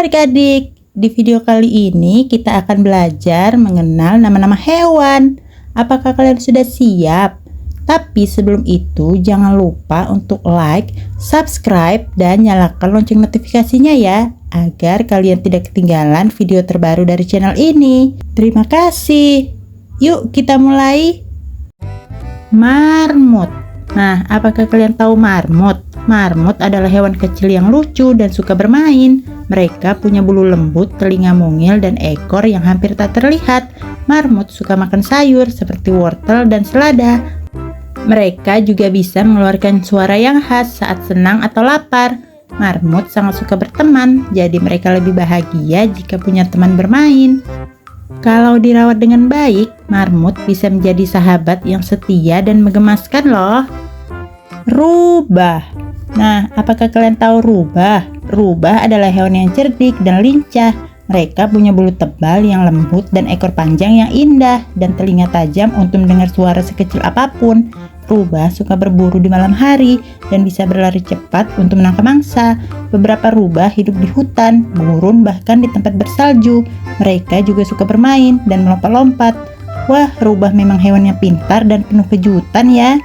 adik-adik, di video kali ini kita akan belajar mengenal nama-nama hewan. Apakah kalian sudah siap? Tapi sebelum itu jangan lupa untuk like, subscribe, dan nyalakan lonceng notifikasinya ya, agar kalian tidak ketinggalan video terbaru dari channel ini. Terima kasih. Yuk kita mulai. Marmut. Nah, apakah kalian tahu marmut? Marmut adalah hewan kecil yang lucu dan suka bermain. Mereka punya bulu lembut, telinga mungil, dan ekor yang hampir tak terlihat. Marmut suka makan sayur seperti wortel dan selada. Mereka juga bisa mengeluarkan suara yang khas saat senang atau lapar. Marmut sangat suka berteman, jadi mereka lebih bahagia jika punya teman bermain. Kalau dirawat dengan baik, marmut bisa menjadi sahabat yang setia dan menggemaskan loh. Rubah. Nah, apakah kalian tahu rubah? Rubah adalah hewan yang cerdik dan lincah. Mereka punya bulu tebal yang lembut dan ekor panjang yang indah dan telinga tajam untuk mendengar suara sekecil apapun. Rubah suka berburu di malam hari dan bisa berlari cepat untuk menangkap mangsa. Beberapa rubah hidup di hutan, gurun, bahkan di tempat bersalju. Mereka juga suka bermain dan melompat-lompat. Wah, rubah memang hewan yang pintar dan penuh kejutan ya.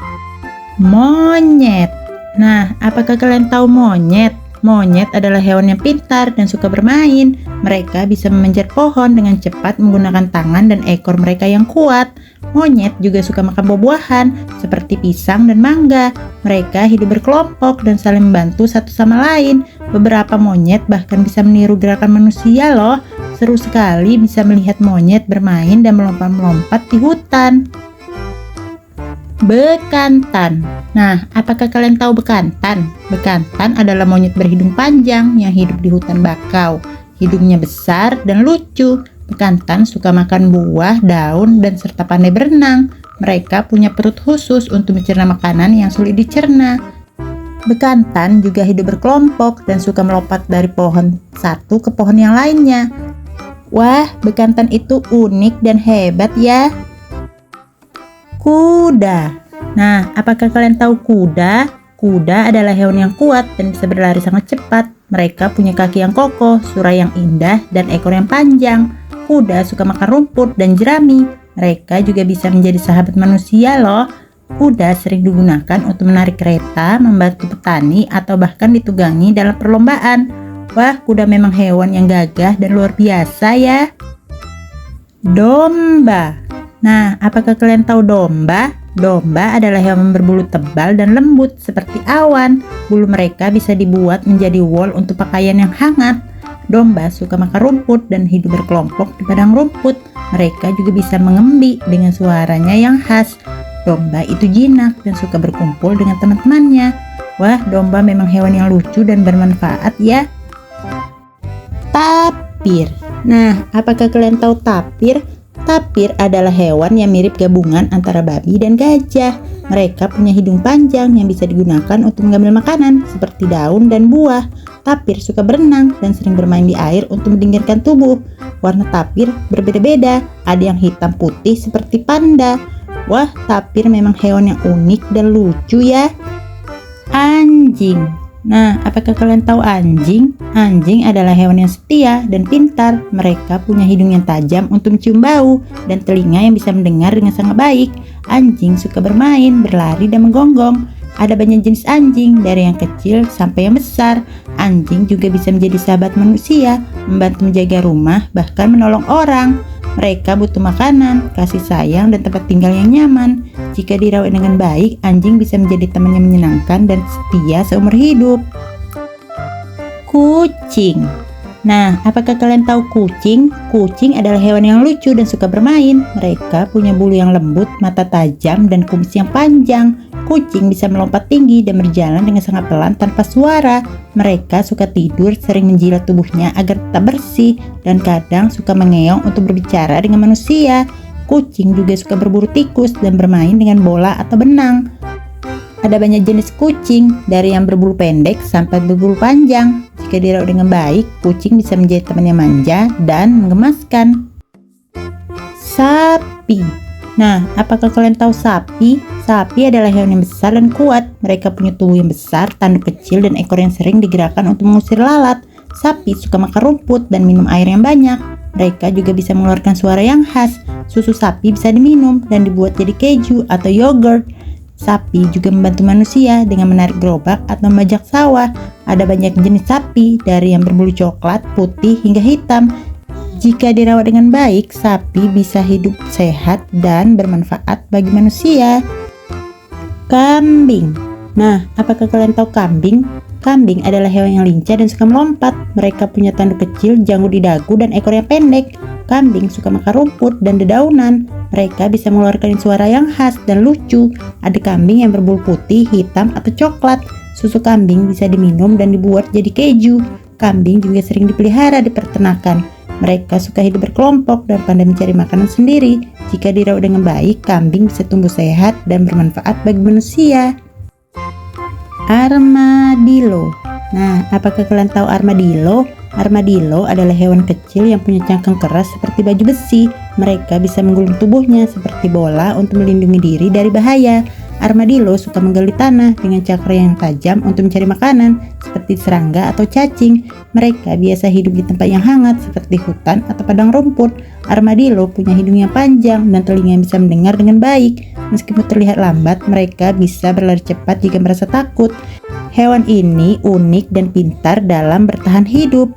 Monyet. Nah, apakah kalian tahu monyet? Monyet adalah hewan yang pintar dan suka bermain. Mereka bisa memanjat pohon dengan cepat menggunakan tangan dan ekor mereka yang kuat. Monyet juga suka makan buah-buahan seperti pisang dan mangga. Mereka hidup berkelompok dan saling membantu satu sama lain. Beberapa monyet bahkan bisa meniru gerakan manusia loh. Seru sekali bisa melihat monyet bermain dan melompat-melompat di hutan. Bekantan. Nah, apakah kalian tahu bekantan? Bekantan adalah monyet berhidung panjang yang hidup di hutan bakau. Hidungnya besar dan lucu. Bekantan suka makan buah, daun, dan serta pandai berenang. Mereka punya perut khusus untuk mencerna makanan yang sulit dicerna. Bekantan juga hidup berkelompok dan suka melompat dari pohon satu ke pohon yang lainnya. Wah, bekantan itu unik dan hebat ya. Kuda. Nah, apakah kalian tahu kuda? Kuda adalah hewan yang kuat dan bisa berlari sangat cepat. Mereka punya kaki yang kokoh, suara yang indah, dan ekor yang panjang. Kuda suka makan rumput dan jerami. Mereka juga bisa menjadi sahabat manusia loh. Kuda sering digunakan untuk menarik kereta, membantu petani, atau bahkan ditunggangi dalam perlombaan. Wah, kuda memang hewan yang gagah dan luar biasa ya. Domba. Nah, apakah kalian tahu domba? Domba adalah hewan berbulu tebal dan lembut seperti awan. Bulu mereka bisa dibuat menjadi wol untuk pakaian yang hangat. Domba suka makan rumput dan hidup berkelompok di padang rumput. Mereka juga bisa mengembi dengan suaranya yang khas. Domba itu jinak dan suka berkumpul dengan teman-temannya. Wah, domba memang hewan yang lucu dan bermanfaat ya. Tapir. Nah, apakah kalian tahu tapir? Tapir adalah hewan yang mirip gabungan antara babi dan gajah. Mereka punya hidung panjang yang bisa digunakan untuk mengambil makanan seperti daun dan buah. Tapir suka berenang dan sering bermain di air untuk mendinginkan tubuh. Warna tapir berbeda-beda, ada yang hitam putih seperti panda. Wah, tapir memang hewan yang unik dan lucu ya. Anjing. Nah, apakah kalian tahu anjing? Anjing adalah hewan yang setia dan pintar. Mereka punya hidung yang tajam untuk mencium bau dan telinga yang bisa mendengar dengan sangat baik. Anjing suka bermain, berlari, dan menggonggong. Ada banyak jenis anjing, dari yang kecil sampai yang besar. Anjing juga bisa menjadi sahabat manusia, membantu menjaga rumah, bahkan menolong orang. Mereka butuh makanan, kasih sayang, dan tempat tinggal yang nyaman. Jika dirawat dengan baik, anjing bisa menjadi teman yang menyenangkan dan setia seumur hidup. Kucing. Nah, apakah kalian tahu kucing? Kucing adalah hewan yang lucu dan suka bermain. Mereka punya bulu yang lembut, mata tajam, dan kumis yang panjang. Kucing bisa melompat tinggi dan berjalan dengan sangat pelan tanpa suara. Mereka suka tidur, sering menjilat tubuhnya agar tetap bersih, dan kadang suka mengeong untuk berbicara dengan manusia. Kucing juga suka berburu tikus dan bermain dengan bola atau benang. Ada banyak jenis kucing, dari yang berbulu pendek sampai berbulu panjang. Jika dirawat dengan baik, kucing bisa menjadi teman yang manja dan menggemaskan. Sapi. Nah, apakah kalian tahu sapi? Sapi adalah hewan yang besar dan kuat. Mereka punya tubuh yang besar, tanduk kecil, dan ekor yang sering digerakkan untuk mengusir lalat. Sapi suka makan rumput dan minum air yang banyak. Mereka juga bisa mengeluarkan suara yang khas. Susu sapi bisa diminum dan dibuat jadi keju atau yogurt. Sapi juga membantu manusia dengan menarik gerobak atau membajak sawah. Ada banyak jenis sapi, dari yang berbulu coklat, putih, hingga hitam. Jika dirawat dengan baik, sapi bisa hidup sehat dan bermanfaat bagi manusia. Kambing. Nah, apakah kalian tahu kambing? Kambing adalah hewan yang lincah dan suka melompat. Mereka punya tanduk kecil, janggut di dagu, dan ekor yang pendek. Kambing suka makan rumput dan dedaunan. Mereka bisa mengeluarkan suara yang khas dan lucu. Ada kambing yang berbulu putih, hitam, atau coklat. Susu kambing bisa diminum dan dibuat jadi keju. Kambing juga sering dipelihara di peternakan. Mereka suka hidup berkelompok dan pandai mencari makanan sendiri. Jika dirawat dengan baik, kambing bisa tumbuh sehat dan bermanfaat bagi manusia. Armadillo. Nah, apakah kalian tahu armadillo? Armadillo adalah hewan kecil yang punya cangkang keras seperti baju besi. Mereka bisa menggulung tubuhnya seperti bola untuk melindungi diri dari bahaya. Armadillo suka menggali tanah dengan cakar yang tajam untuk mencari makanan, seperti serangga atau cacing. Mereka biasa hidup di tempat yang hangat seperti hutan atau padang rumput. Armadillo punya hidung yang panjang dan telinga yang bisa mendengar dengan baik. Meskipun terlihat lambat, mereka bisa berlari cepat jika merasa takut. Hewan ini unik dan pintar dalam bertahan hidup.